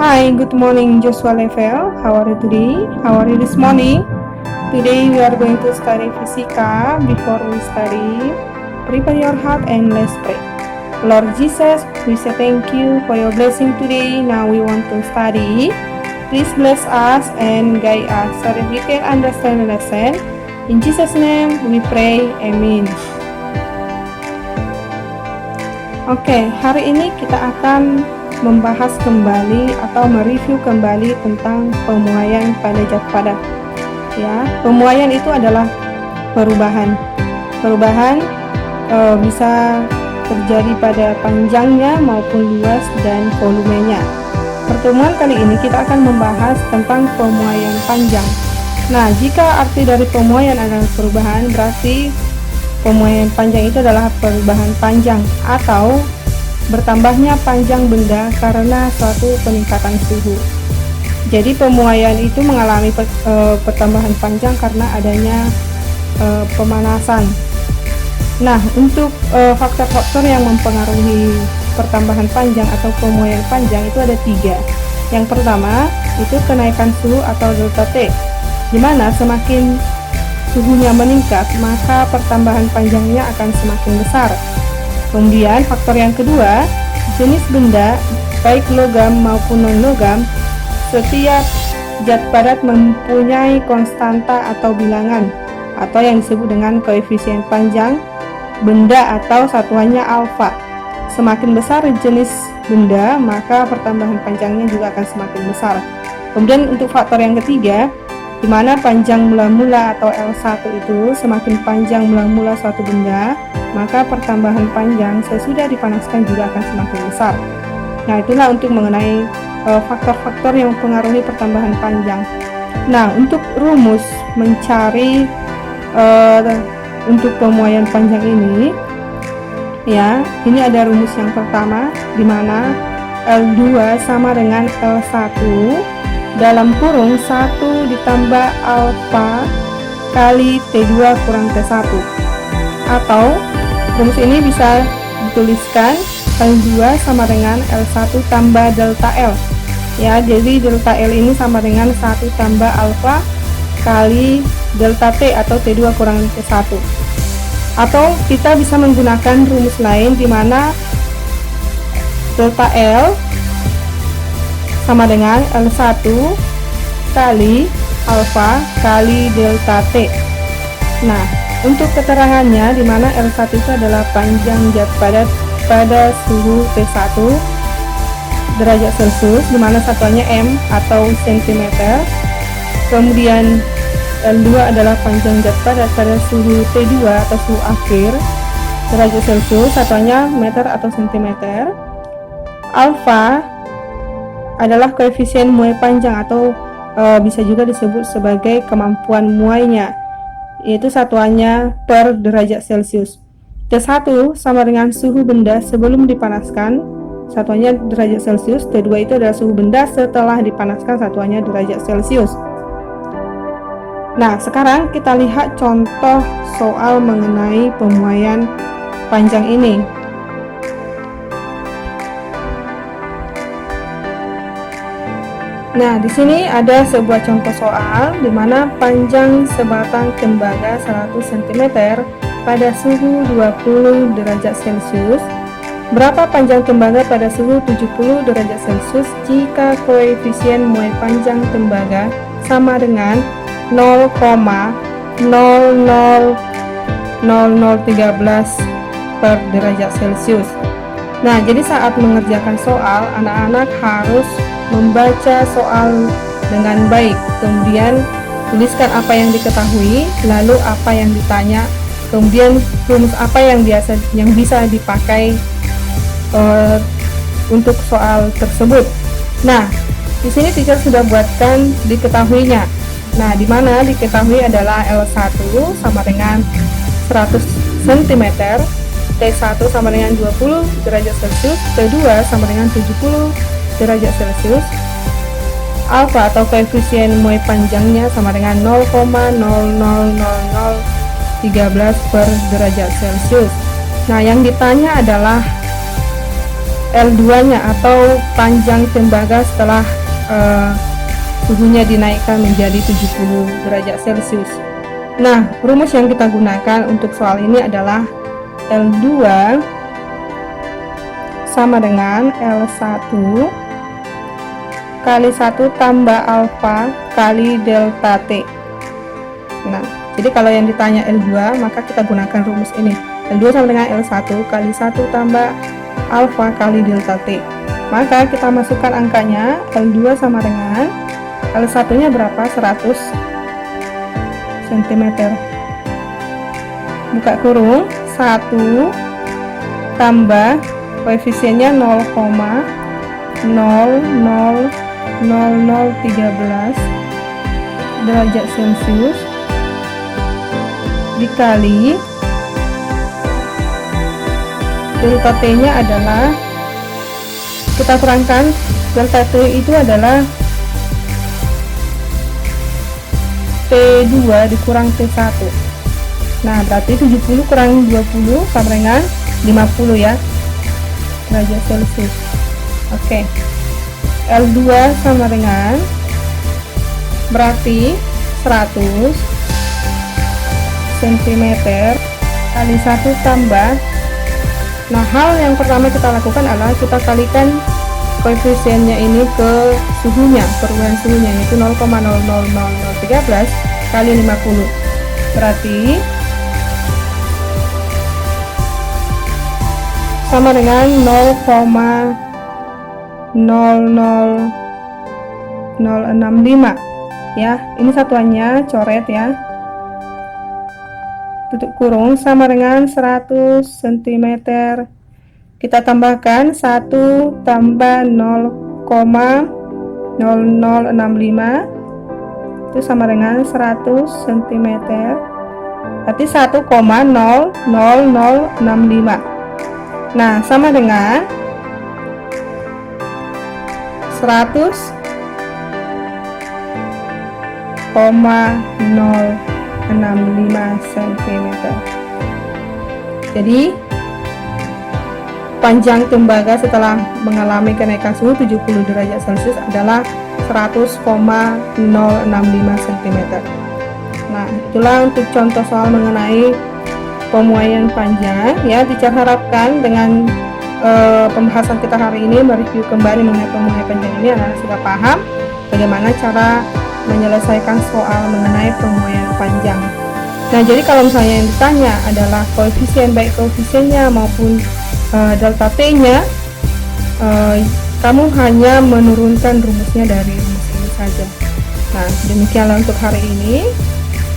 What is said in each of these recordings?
Hi, good morning Joshua level. How are you today? How are you this morning? Today we are going to study Fisika. Before we study, prepare your heart and let's pray. Lord Jesus, we say thank you for your blessing today. Now we want to study. Please bless us and guide us so that we can understand the lesson. In Jesus' name we pray. Amin. Oke, hari ini kita akan membahas kembali atau mereview kembali tentang pemuaian pada zat padat. Ya, pemuaian itu adalah perubahan. Perubahan bisa terjadi pada panjangnya maupun luas dan volumenya. Pertemuan kali ini kita akan membahas tentang pemuaian panjang. Nah, jika arti dari pemuaian adalah perubahan, berarti pemuaian panjang itu adalah perubahan panjang atau bertambahnya panjang benda karena suatu peningkatan suhu. Jadi pemuaian itu mengalami pertambahan panjang karena adanya pemanasan. Nah, untuk faktor-faktor yang mempengaruhi pertambahan panjang atau pemuaian panjang itu ada 3. Yang pertama itu kenaikan suhu atau delta T, di mana semakin suhunya meningkat maka pertambahan panjangnya akan semakin besar. Kemudian faktor yang kedua, jenis benda baik logam maupun non-logam, setiap zat padat mempunyai konstanta atau bilangan atau yang disebut dengan koefisien panjang benda atau satuannya alfa. Semakin besar jenis benda maka pertambahan panjangnya juga akan semakin besar. Kemudian untuk faktor yang ketiga, di mana panjang mula-mula atau L1 itu semakin panjang mula-mula suatu benda, maka pertambahan panjang sesudah dipanaskan juga akan semakin besar. Nah, itulah untuk mengenai faktor-faktor yang mempengaruhi pertambahan panjang. Nah, untuk rumus mencari untuk pemuaian panjang ini, ya, ini ada rumus yang pertama, di mana L2 sama dengan L1 dalam kurung 1 ditambah alfa kali T2 kurang T1. Atau rumus ini bisa dituliskan L2 sama dengan L1 tambah delta L. Ya, jadi delta L ini sama dengan 1 tambah alfa kali delta T atau T2 kurang T1. Atau kita bisa menggunakan rumus lain di mana delta L sama dengan L1 kali alfa kali delta T. Nah, untuk keterangannya di mana L1 itu adalah panjang zat padat pada suhu T1 derajat Celcius, di mana satuannya M atau cm. Kemudian L2 adalah panjang zat padat pada suhu T2 atau suhu akhir derajat Celcius, satuannya meter atau cm. Alfa adalah koefisien muai panjang atau bisa juga disebut sebagai kemampuan muainya, yaitu satuannya per derajat Celcius. T1 sama dengan suhu benda sebelum dipanaskan, satuannya derajat Celcius. T2 itu adalah suhu benda setelah dipanaskan, satuannya derajat Celcius. Nah, sekarang kita lihat contoh soal mengenai pemuaian panjang ini. Nah, di sini ada sebuah contoh soal di mana panjang sebatang tembaga 100 cm pada suhu 20 derajat Celcius. Berapa panjang tembaga pada suhu 70 derajat Celcius jika koefisien muai panjang tembaga sama dengan 0,000013 per derajat Celcius. Nah, jadi saat mengerjakan soal, anak-anak harus membaca soal dengan baik, kemudian tuliskan apa yang diketahui, lalu apa yang ditanya, kemudian rumus apa yang bisa dipakai untuk soal tersebut. Nah, di sini teacher sudah buatkan diketahuinya. Nah, di mana diketahui adalah L1 sama dengan 100 cm, T1 sama dengan 20 derajat Celcius, T2 sama dengan 70 derajat Celcius. Alfa atau koefisien muai panjangnya sama dengan 0,000013 per derajat Celcius. Nah, yang ditanya adalah 100 cm, T1 sama dengan 20 derajat Celcius, T2 sama dengan 70 derajat Celcius. Alfa atau koefisien muai panjangnya sama dengan 0,000013 per derajat Celcius. Nah, yang ditanya adalah 100 cm, T1 sama dengan 20 derajat Celcius, T2 sama dengan 70 derajat Celcius. Alfa atau koefisien muai panjangnya sama dengan 0,000013 per derajat Celcius. Nah, yang ditanya adalah L2-nya atau panjang tembaga setelah suhunya dinaikkan menjadi 70 derajat Celcius. Nah, rumus yang kita gunakan untuk soal ini adalah L2 sama dengan L1 kali 1 tambah alfa kali delta T. Nah, jadi kalau yang ditanya L2, maka kita gunakan rumus ini. L2 sama dengan L1 kali 1 tambah alfa kali delta T. Maka kita masukkan angkanya. L2 sama dengan L1 nya berapa? 100 cm. Buka kurung, 1 tambah koefisiennya 0,000013 derajat Celcius dikali delta T nya adalah, kita kurangkan, delta T itu adalah T2 dikurang T1. Nah, berarti 70 kurang 20 sama dengan 50 ya derajat Celcius. Oke. L2 sama dengan berarti 100 cm kali 1 tambah. Nah, hal yang pertama kita lakukan adalah kita kalikan koefisiennya ini ke suhunya, perubahan suhunya, yaitu 0,00013 kali 50. Berarti sama dengan 0,00065 ya. Ini satuannya coret ya. Tutup kurung sama dengan 100 cm. Kita tambahkan 1 tambah 0,0065 itu sama dengan 100 cm. Berarti 1,00065. Nah, sama dengan 100,065 cm. Jadi panjang tembaga setelah mengalami kenaikan suhu 70 derajat Celcius adalah 100,065 cm. Nah, itulah untuk contoh soal mengenai pemuaian panjang ya. Teacher harapkan dengan pembahasan kita hari ini, mereview kembali mengenai pemuaian panjang ini, anak-anak sudah paham bagaimana cara menyelesaikan soal mengenai pemuaian panjang. Nah, jadi kalau misalnya yang ditanya adalah koefisien, baik koefisiennya maupun delta T-nya, kamu hanya menurunkan rumusnya dari rumus ini saja. Nah, demikianlah untuk hari ini.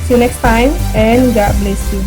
See you next time and God bless you.